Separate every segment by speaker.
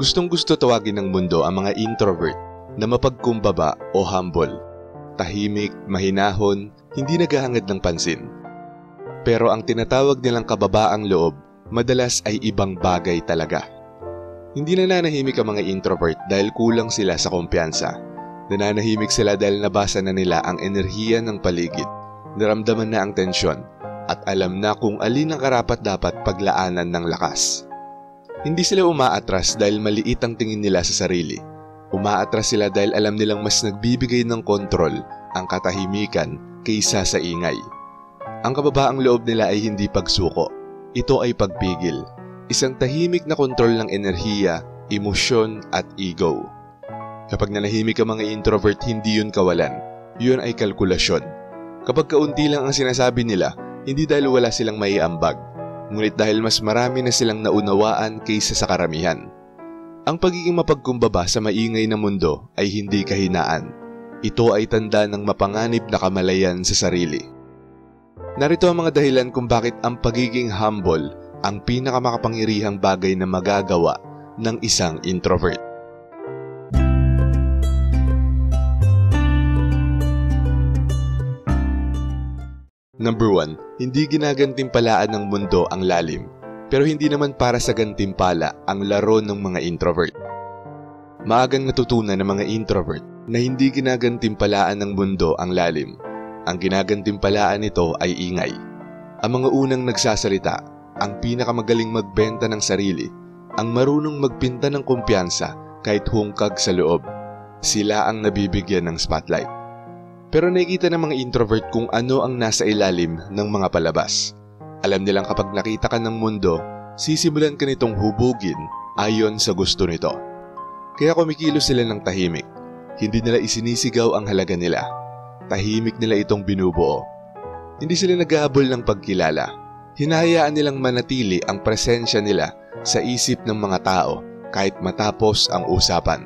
Speaker 1: Gustong-gusto tawagin ng mundo ang mga introvert na mapagkumbaba o humble. Tahimik, mahinahon, hindi naghahangad ng pansin. Pero ang tinatawag nilang kababaang loob, madalas ay ibang bagay talaga. Hindi nananahimik ang mga introvert dahil kulang sila sa kumpiyansa. Nananahimik sila dahil nabasa na nila ang enerhiya ng paligid, naramdaman na ang tensyon, at alam na kung alin ang karapat-dapat paglaanan ng lakas. Hindi sila umaatras dahil maliit ang tingin nila sa sarili. Umaatras sila dahil alam nilang mas nagbibigay ng kontrol ang katahimikan kaysa sa ingay. Ang kababaang loob nila ay hindi pagsuko. Ito ay pagpigil. Isang tahimik na kontrol ng enerhiya, emosyon at ego. Kapag nanahimik ang mga introvert, hindi yun kawalan. Yun ay kalkulasyon. Kapag kaunti lang ang sinasabi nila, hindi dahil wala silang maiambag, ngunit dahil mas marami na silang naunawaan kaysa sa karamihan. Ang pagiging mapagkumbaba sa maingay na mundo ay hindi kahinaan. Ito ay tanda ng mapanganib na kamalayan sa sarili. Narito ang mga dahilan kung bakit ang pagiging humble ang pinakamakapangyarihang bagay na magagawa ng isang introvert. Number 1, hindi ginagantimpalaan ng mundo ang lalim, pero hindi naman para sa gantimpala ang laro ng mga introvert. Maagang natutunan ng mga introvert na hindi ginagantimpalaan ng mundo ang lalim. Ang ginagantimpalaan nito ay ingay. Ang mga unang nagsasalita, ang pinakamagaling magbenta ng sarili, ang marunong magpinta ng kumpiyansa kahit hungkag sa loob. Sila ang nabibigyan ng spotlight. Pero nakikita ng mga introvert kung ano ang nasa ilalim ng mga palabas. Alam nilang kapag nakita ka ng mundo, sisimulan ka nitong hubugin ayon sa gusto nito. Kaya kumikilos sila ng tahimik. Hindi nila isinisigaw ang halaga nila. Tahimik nila itong binubuo. Hindi sila naghahabol ng pagkilala. Hinahayaan nilang manatili ang presensya nila sa isip ng mga tao kahit matapos ang usapan.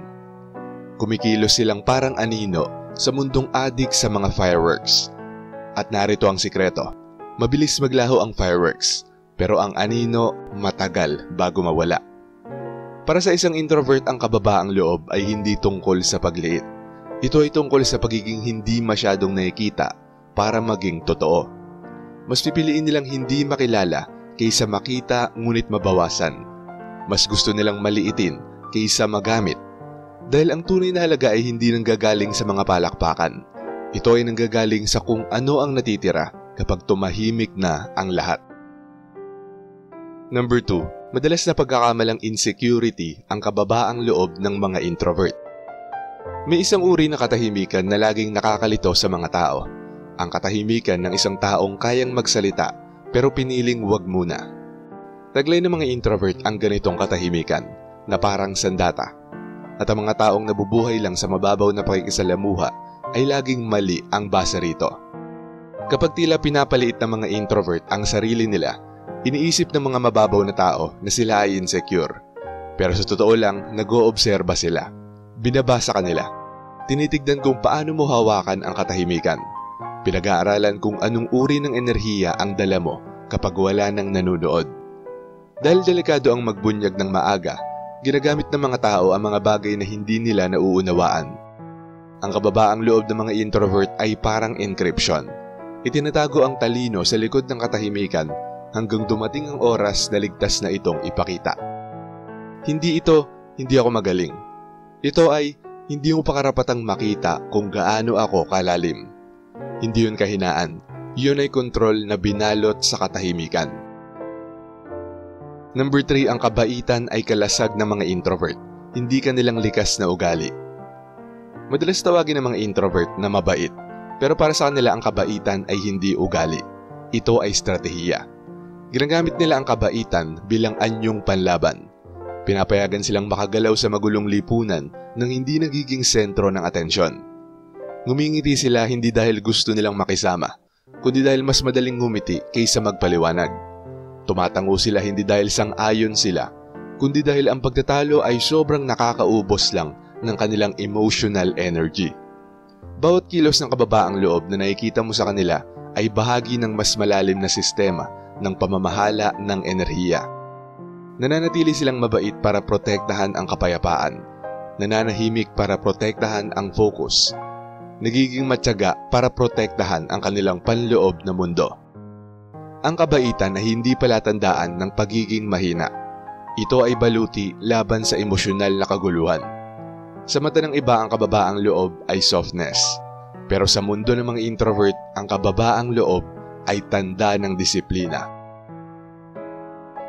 Speaker 1: Kumikilos silang parang anino sa mundong adik sa mga fireworks. At narito ang sikreto. Mabilis maglaho ang fireworks, pero ang anino matagal bago mawala. Para sa isang introvert, ang kababaang loob ay hindi tungkol sa pagliit. Ito ay tungkol sa pagiging hindi masyadong nakikita para maging totoo. Mas pipiliin nilang hindi makilala kaysa makita ngunit mabawasan. Mas gusto nilang maliitin kaysa magamit. Dahil ang tunay na halaga ay hindi nanggagaling sa mga palakpakan. Ito ay nanggagaling sa kung ano ang natitira kapag tumahimik na ang lahat. Number 2, madalas na pagkakamalang insecurity ang kababaang loob ng mga introvert. May isang uri na katahimikan na laging nakakalito sa mga tao. Ang katahimikan ng isang taong kayang magsalita pero piniling wag muna. Taglay ng mga introvert ang ganitong katahimikan na parang sandata. At ang mga taong nabubuhay lang sa mababaw na pakikisalamuha ay laging mali ang basa rito. Kapag tila pinapaliit ng mga introvert ang sarili nila, iniisip ng mga mababaw na tao na sila ay insecure. Pero sa totoo lang, nag-oobserba sila. Binabasa ka nila. Tinitignan kung paano mo hawakan ang katahimikan. Pinag-aaralan kung anong uri ng enerhiya ang dala mo kapag wala nang nanunood. Dahil delikado ang magbunyag ng maaga, ginagamit ng mga tao ang mga bagay na hindi nila nauunawaan. Ang kababaang loob ng mga introvert ay parang encryption. Itinatago ang talino sa likod ng katahimikan hanggang dumating ang oras na ligtas na itong ipakita. Hindi ito, hindi ako magaling. Ito ay, hindi mo pa karapatang makita kung gaano ako kalalim. Hindi yun kahinaan. Yun ay kontrol na binalot sa katahimikan. Number 3, ang kabaitan ay kalasag ng mga introvert, hindi kanilang likas na ugali. Madalas tawagin ng mga introvert na mabait, pero para sa kanila ang kabaitan ay hindi ugali. Ito ay estratehiya. Ginagamit nila ang kabaitan bilang anyong panlaban. Pinapayagan silang makagalaw sa magulong lipunan nang hindi nagiging sentro ng atensyon. Ngumingiti sila hindi dahil gusto nilang makisama, kundi dahil mas madaling ngumiti kaysa magpaliwanag. Tumatango sila hindi dahil sang-ayon sila, kundi dahil ang pagtatalo ay sobrang nakakaubos lang ng kanilang emotional energy. Bawat kilos ng kababaang loob na nakikita mo sa kanila ay bahagi ng mas malalim na sistema ng pamamahala ng enerhiya. Nananatili silang mabait para protektahan ang kapayapaan. Nananahimik para protektahan ang focus. Nagiging matyaga para protektahan ang kanilang panloob na mundo. Ang kabaitan na hindi palatandaan ng pagiging mahina. Ito ay baluti laban sa emosyonal na kaguluhan. Sa mata ng iba, ang kababaang loob ay softness. Pero sa mundo ng mga introvert, ang kababaang loob ay tanda ng disiplina.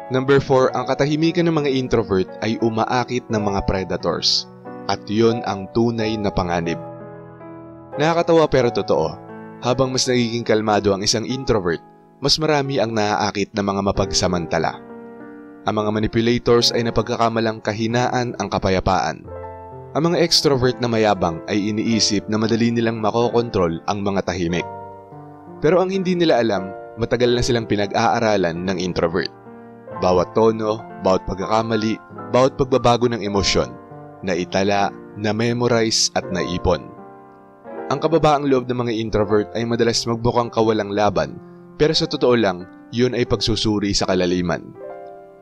Speaker 1: Number 4, ang katahimikan ng mga introvert ay umaakit ng mga predators. At yun ang tunay na panganib. Nakakatawa pero totoo, habang mas nagiging kalmado ang isang introvert, mas marami ang naaakit na mga mapagsamantala. Ang mga manipulators ay napagkakamalang kahinaan ang kapayapaan. Ang mga extrovert na mayabang ay iniisip na madali nilang makokontrol ang mga tahimik. Pero ang hindi nila alam, matagal na silang pinag-aaralan ng introvert. Bawat tono, bawat pagkakamali, bawat pagbabago ng emosyon, naitala, na-memorize at naipon. Ang kababaang loob ng mga introvert ay madalas magbukang kawalang laban, pero sa totoo lang, yun ay pagsusuri sa kalaliman.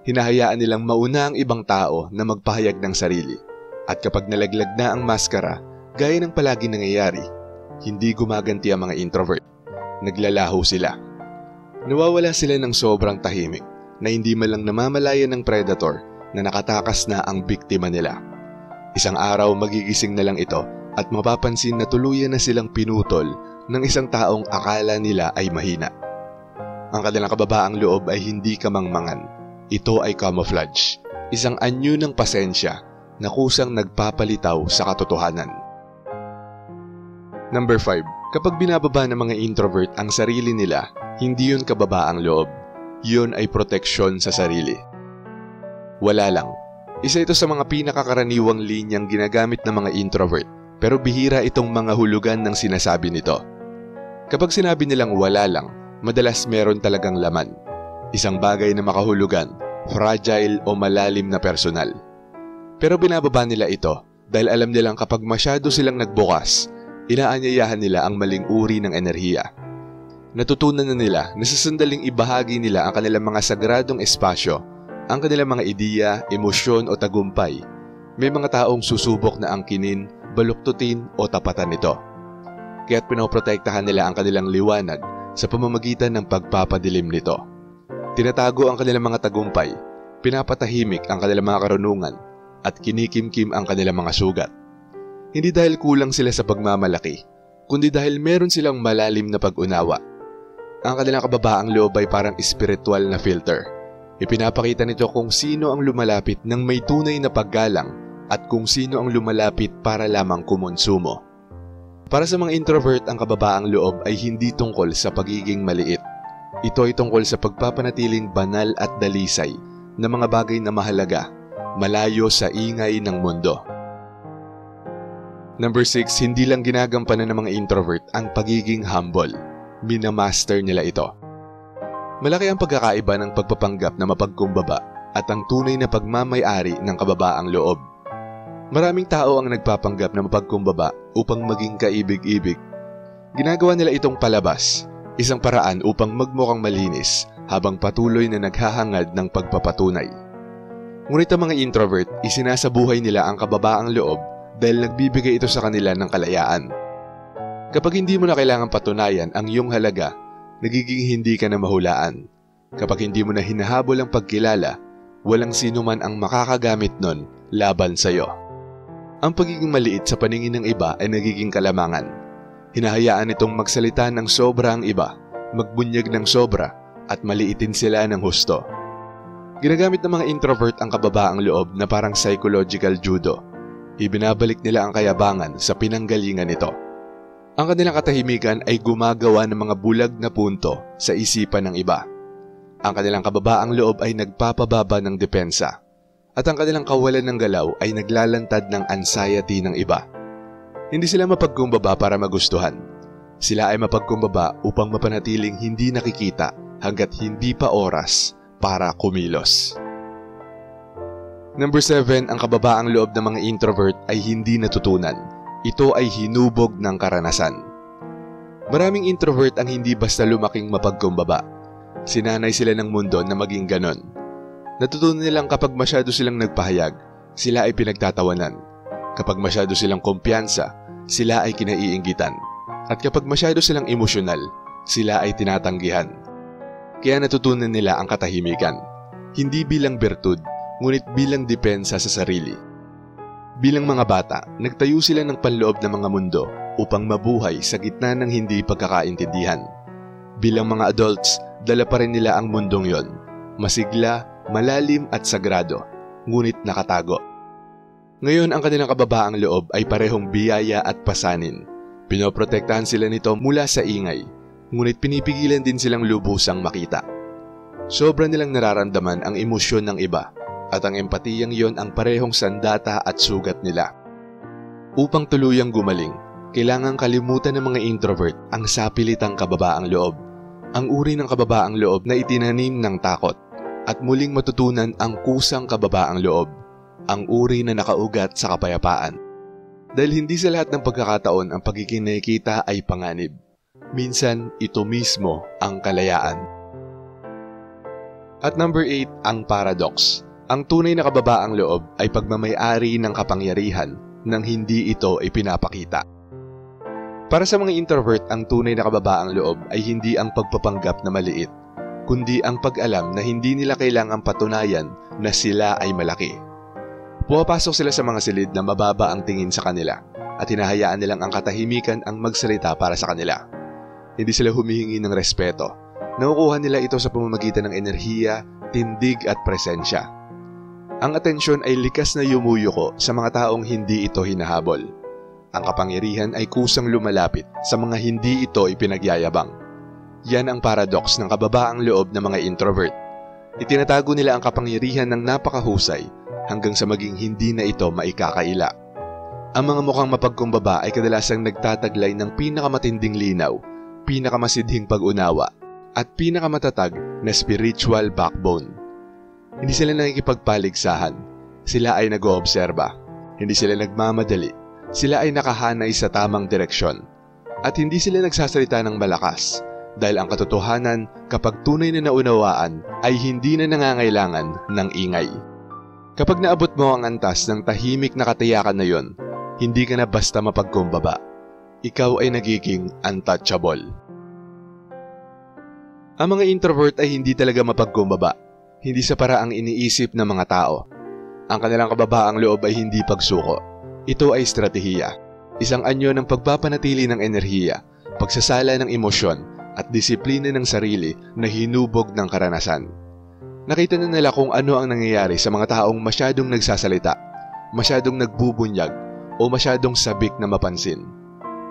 Speaker 1: Hinahayaan nilang mauna ang ibang tao na magpahayag ng sarili. At kapag nalaglag na ang maskara, gaya ng palagi nangyayari, hindi gumaganti ang mga introvert. Naglalaho sila. Nawawala sila ng sobrang tahimik na hindi malang namamalayan ng predator na nakatakas na ang biktima nila. Isang araw magigising na lang ito at mapapansin na tuluyan na silang pinutol ng isang taong akala nila ay mahina. Ang kanilang kababaang loob ay hindi kamangmangan. Ito ay camouflage, isang anyo ng pasensya na kusang nagpapalitaw sa katotohanan. Number 5. Kapag binababa ng mga introvert ang sarili nila, hindi yun kababaang loob. Yun ay proteksyon sa sarili. Wala lang. Isa ito sa mga pinakakaraniwang linyang ginagamit ng mga introvert, pero bihira itong mga hulugan ng sinasabi nito. Kapag sinabi nilang wala lang, madalas meron talagang laman. Isang bagay na makahulugan, fragile o malalim na personal. Pero binababa nila ito dahil alam nilang kapag masyado silang nagbukas, inaanyayahan nila ang maling uri ng enerhiya. Natutunan na nila na sa sandaling ibahagi nila ang kanilang mga sagradong espasyo, ang kanilang mga ideya, emosyon o tagumpay, may mga taong susubok na angkinin, baluktutin o tapatan nito. Kaya't pinoprotektahan nila ang kanilang liwanag sa pamamagitan ng pagpapadilim nito. Tinatago ang kanilang mga tagumpay, pinapatahimik ang kanilang mga karunungan, at kinikimkim ang kanilang mga sugat. Hindi dahil kulang sila sa pagmamalaki, kundi dahil meron silang malalim na pag-unawa. Ang kanilang kababaang loob ay parang espiritual na filter. Ipinapakita nito kung sino ang lumalapit ng may tunay na paggalang at kung sino ang lumalapit para lamang kumonsumo. Para sa mga introvert, ang kababaang loob ay hindi tungkol sa pagiging maliit. Ito ay tungkol sa pagpapanatiling banal at dalisay na mga bagay na mahalaga, malayo sa ingay ng mundo. Number 6, hindi lang ginagampanan ng mga introvert ang pagiging humble. Minamaster nila ito. Malaki ang pagkakaiba ng pagpapanggap na mapagkumbaba at ang tunay na pagmamay-ari ng kababaang loob. Maraming tao ang nagpapanggap na mapagkumbaba upang maging kaibig-ibig. Ginagawa nila itong palabas, isang paraan upang magmukhang malinis habang patuloy na naghahangad ng pagpapatunay. Ngunit ang mga introvert, isinasabuhay nila ang kababaang loob dahil nagbibigay ito sa kanila ng kalayaan. Kapag hindi mo na kailangang patunayan ang iyong halaga, nagiging hindi ka na mahulaan. Kapag hindi mo na hinahabol ang pagkilala, walang sino man ang makakagamit nun laban sa'yo. Ang pagiging maliit sa paningin ng iba ay nagiging kalamangan. Hinahayaan itong magsalita ng sobra ang iba, magbunyag ng sobra, at maliitin sila ng husto. Ginagamit ng mga introvert ang kababaang loob na parang psychological judo. Ibinabalik nila ang kayabangan sa pinanggalingan nito. Ang kanilang katahimikan ay gumagawa ng mga bulag na punto sa isipan ng iba. Ang kanilang kababaang loob ay nagpapababa ng depensa. At ang kanilang kawalan ng galaw ay naglalantad ng anxiety ng iba. Hindi sila mapagkumbaba para magustuhan. Sila ay mapagkumbaba upang mapanatiling hindi nakikita hanggat hindi pa oras para kumilos. Number 7, ang kababaang loob ng mga introvert ay hindi natutunan. Ito ay hinubog ng karanasan. Maraming introvert ang hindi basta lumaking mapagkumbaba. Sinanay sila ng mundo na maging ganon. Natutunan nilang kapag masyado silang nagpahayag, sila ay pinagtatawanan. Kapag masyado silang kumpiyansa, sila ay kinaiinggitan. At kapag masyado silang emosyonal, sila ay tinatanggihan. Kaya natutunan nila ang katahimikan, hindi bilang bertud, ngunit bilang depensa sa sarili. Bilang mga bata, nagtayo sila ng panloob ng mga mundo upang mabuhay sa gitna ng hindi pagkakaintindihan. Bilang mga adults, dala pa rin nila ang mundong yon, masigla, malalim at sagrado, ngunit nakatago. Ngayon ang kanilang kababaang loob ay parehong biyaya at pasanin. Pinoprotektahan sila nito mula sa ingay, ngunit pinipigilan din silang lubusang makita. Sobra nilang nararamdaman ang emosyon ng iba, at ang empatiyang yon ang parehong sandata at sugat nila. Upang tuluyang gumaling, kailangang kalimutan ng mga introvert ang sapilitang kababaang loob, ang uri ng kababaang loob na itinanim ng takot, at muling matutunan ang kusang kababaang loob, ang uri na nakaugat sa kapayapaan. Dahil hindi sa lahat ng pagkakataon ang pagiging nakikita ay panganib. Minsan, ito mismo ang kalayaan. At number 8, ang paradox. Ang tunay na kababaang loob ay pagmamay-ari ng kapangyarihan nang hindi ito ipinapakita. Para sa mga introvert, ang tunay na kababaang loob ay hindi ang pagpapanggap na maliit, kundi ang pag-alam na hindi nila kailangang patunayan na sila ay malaki. Pumapasok sila sa mga silid na mababa ang tingin sa kanila at hinahayaan nilang ang katahimikan ang magsalita para sa kanila. Hindi sila humihingi ng respeto. Nakukuha nila ito sa pamamagitan ng enerhiya, tindig at presensya. Ang atensyon ay likas na yumuyuko sa mga taong hindi ito hinahabol. Ang kapangyarihan ay kusang lumalapit sa mga hindi ito ipinagyayabang. Yan ang paradox ng kababaang loob ng mga introvert. Itinatago nila ang kapangyarihan ng napakahusay hanggang sa maging hindi na ito maikakaila. Ang mga mukhang mapagkumbaba ay kadalasang nagtataglay ng pinakamatinding linaw, pinakamasidhing pag-unawa, at pinakamatatag na spiritual backbone. Hindi sila nakikipagpaligsahan, sila ay nag-oobserba, hindi sila nagmamadali, sila ay nakahanay sa tamang direksyon, at hindi sila nagsasalita ng malakas, dahil ang katotohanan kapag tunay na naunawaan ay hindi na nangangailangan ng ingay. Kapag naabot mo ang antas ng tahimik na katiyakan na yon, hindi ka na basta mapagkumbaba. Ikaw ay nagiging untouchable. Ang mga introvert ay hindi talaga mapagkumbaba, hindi sa paraang iniisip ng mga tao. Ang kanilang kababaang loob ay hindi pagsuko. Ito ay estratehiya, isang anyo ng pagpapanatili ng enerhiya, pagsasala ng emosyon, at disiplina ng sarili na hinubog ng karanasan. Nakita na nila kung ano ang nangyayari sa mga taong masyadong nagsasalita, masyadong nagbubunyag, o masyadong sabik na mapansin.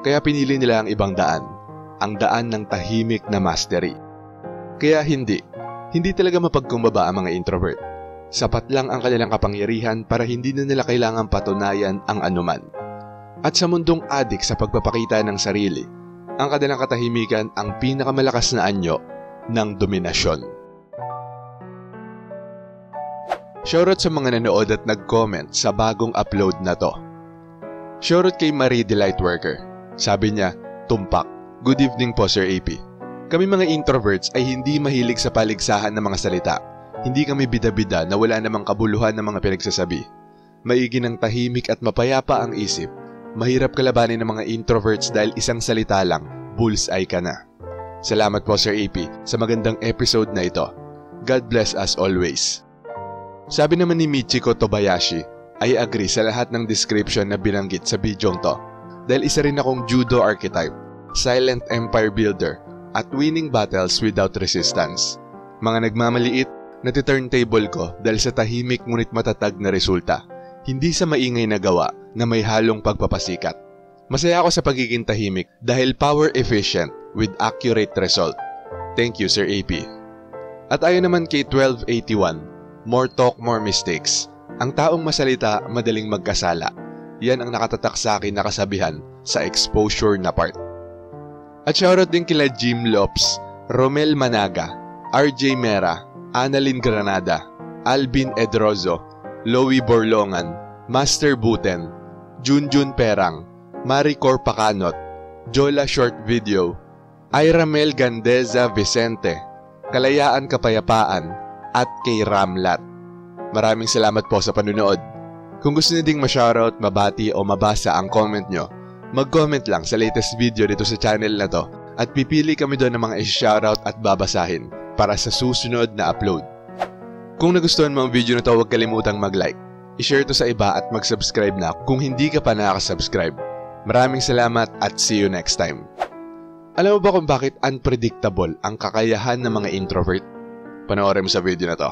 Speaker 1: Kaya pinili nila ang ibang daan, ang daan ng tahimik na mastery. Kaya hindi talaga mapagkumbaba ang mga introvert. Sapat lang ang kanilang kapangyarihan para hindi na nila kailangang patunayan ang anuman. At sa mundong adik sa pagpapakita ng sarili, ang kanilang katahimikan ang pinakamalakas na anyo ng dominasyon. Shoutout sa mga nanood at nag-comment sa bagong upload na to. Shoutout kay Marie Delightworker. Sabi niya, tumpak. Good evening po Sir AP. Kami mga introverts ay hindi mahilig sa paligsahan ng mga salita. Hindi kami bida-bida na wala namang kabuluhan ng mga pinagsasabi. Maigi ng tahimik at mapayapa ang isip. Mahirap kalabanin ng mga introverts dahil isang salita lang, bullseye ka na. Salamat po Sir AP sa magandang episode na ito. God bless us always. Sabi naman ni Michiko Tobayashi, I agree sa lahat ng description na binanggit sa bidyong to. Dahil isa rin akong judo archetype, silent empire builder, at winning battles without resistance. Mga nagmamaliit, nati-turntable ko dahil sa tahimik ngunit matatag na resulta. Hindi sa maingay na gawa na may halong pagpapasikat. Masaya ako sa pagiging tahimik dahil power efficient with accurate result. Thank you Sir AP. At ayon naman kay 1281, more talk, more mistakes. Ang taong masalita, madaling magkasala. Yan ang nakatatak sa akin na kasabihan sa exposure na part. At shoutout din kila Jim Lops, Romel Managa, RJ Mera, Annalyn Granada, Alvin Edrozo, Loie Borlongan, Master Buten, Junjun Perang, Maricor Pacanot, Jola Short Video, Iramel Gandeza Vicente, Kalayaan Kapayapaan, at kay Ramlat. Maraming salamat po sa panunood. Kung gusto niyo ding ma-shoutout, mabati o mabasa ang comment nyo, mag-comment lang sa latest video dito sa channel na to at pipili kami doon ng mga i-shoutout at babasahin para sa susunod na upload. Kung nagustuhan mo ang video na to, huwag kalimutang mag-like, i-share to sa iba at mag-subscribe na kung hindi ka pa nakaka-subscribe. Maraming salamat at see you next time. Alam mo ba kung bakit unpredictable ang kakayahan ng mga introvert? Panoorin mo sa video na to.